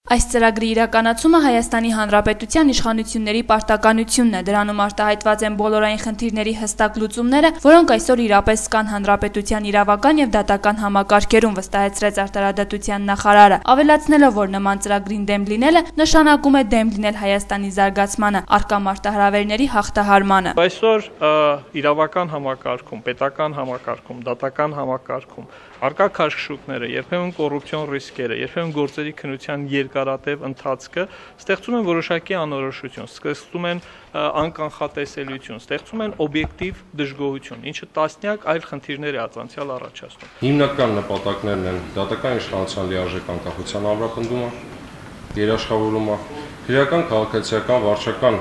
Այս ծրագրի իրականացումը Հայաստանի Հանրապետության իշխանությունների պարտականությունն է, դրանում արտահայտված են բոլորային խնդիրների հստակ լուծումները, որոնք այսօր իրապես կան հանրապետության իրավական եւ դատական համակարգերում, վստահեցրեց արտարադատության նախարարը, ավելացնելով, որ նման ծրագրին դեմ լինելը նշանակում է դեմ լինել Հայաստանի զարգացմանը, առկա մարտահրավերների հաղթահարմանը։ Այսօր իրավական համակարգում, պետական համակարգում, դատական համակարգում արկա քաշքշուկները, երբեմն կոռուպցիոն ռիսկերը, երբեմն գործերի քննության երկարատև ընթացքը ստեղծում են որոշակի անորոշություն, ստեղծում են անկանխատեսելիություն, ստեղծում են օբյեկտիվ դժգոհություն, ինչը տասնյակ այլ խնդիրներ է առանցյալ առաջացնում։ Հիմնական նպատակներն են դատական իշխանության լիարժեք անկախության ամրապնդումը, երաշխավորումը, քրեական, քաղաքացիական, վարչական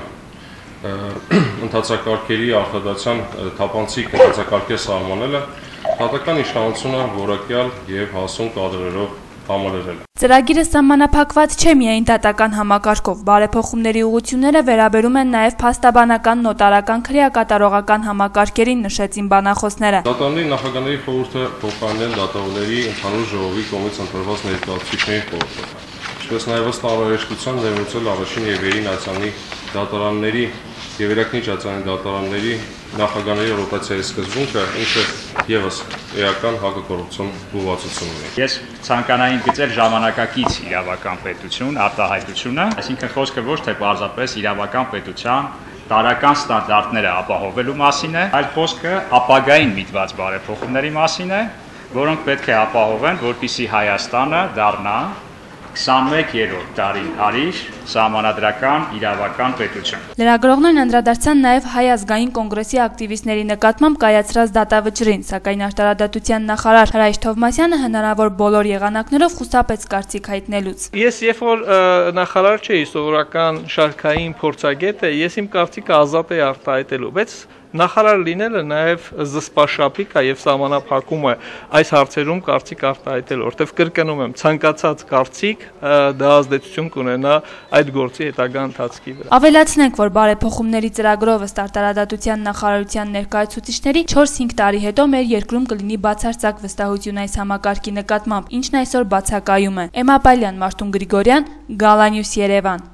ընթացակարգերի արտադրության թափանցիկ ընթացակարգեր սահմանելը, դատական իշխանությունը որակյալ եւ հասուն կադրերով համալրել։ Ծրագիրը սահմանափակված չէ միայն դատական համակարգով, բարեփոխումների ուղղությունները վերաբերում են նաև փաստաբանական, նոտարական, քրեակատարողական համակարգերին, նշեցին բանախոսները։ Դատարանների նախագահների խորհուրդը փոխարինել դատավորների ընդհանուր ժողովի կողմից ընտրված ներկայացուցիչների խորհուրդը, ինչպես նաև ըստ անհրաժեշտության ներմուծել առաջին եւ վերին ացանի դատարանների եւ վերակնիչ ացանի դատարանների նախագահների ռոտացիայի սկզբունքը, ինչը եւս էական հակակոռուպցիոն ուղղվածություն ունի։ Ես ցանկանային գծել ժամանակակից իրավական պետություն, արտահայտությունը, այսինքն խոսքը ոչ թե պարզապես իրավական պետության տարրական ստանդարտները ապահովելու մասին է, այլ խոսքը ապագային միտված բարեփոխումների մասին է, որոնք պետք է ապահովեն, որպեսզի Հայաստանը դառնա 21-րդ դարին հարիր սահմանադրական իրավական պետություն։ Լրագրողներն անդրադարձան նաև Հայ ազգային կոնգրեսի ակտիվիստների նկատմամբ կայացրած դատավճռին, սակայն արտարադատության նախարար Հրայր Թովմասյանը հնարավոր բոլոր եղանակներով խուսափեց կարծիք հայտնելուց։ Ես երբ որ նախարար չէի, սովորական շարքային փորձագետ է, ես իմ կարծիքը ազատ էի արտահայտելու, բայց նախարար լինելը նաև զսպաշապիկ է եւ սահմանափակում է այս հարցերում կարծիք արտահայտել, որտեղ կրկնում եմ, ցանկացած կարծիք դա ազդեցություն կունենա այդ գործի հետագա ընթացքի վրա։ Ավելացնենք, որ բարեփոխումների ծրագրով ըստ արտարադատության նախարարության ներկայացուցիչների 4-5 տարի հետո մեր երկրում կլինի բացարձակ վստահություն այս համակարգի նկատմամբ, ինչն այսօր բացակայում է։ Էմապալյան, Մարտուն Գրիգորյան, Գալանյուս, Երևան։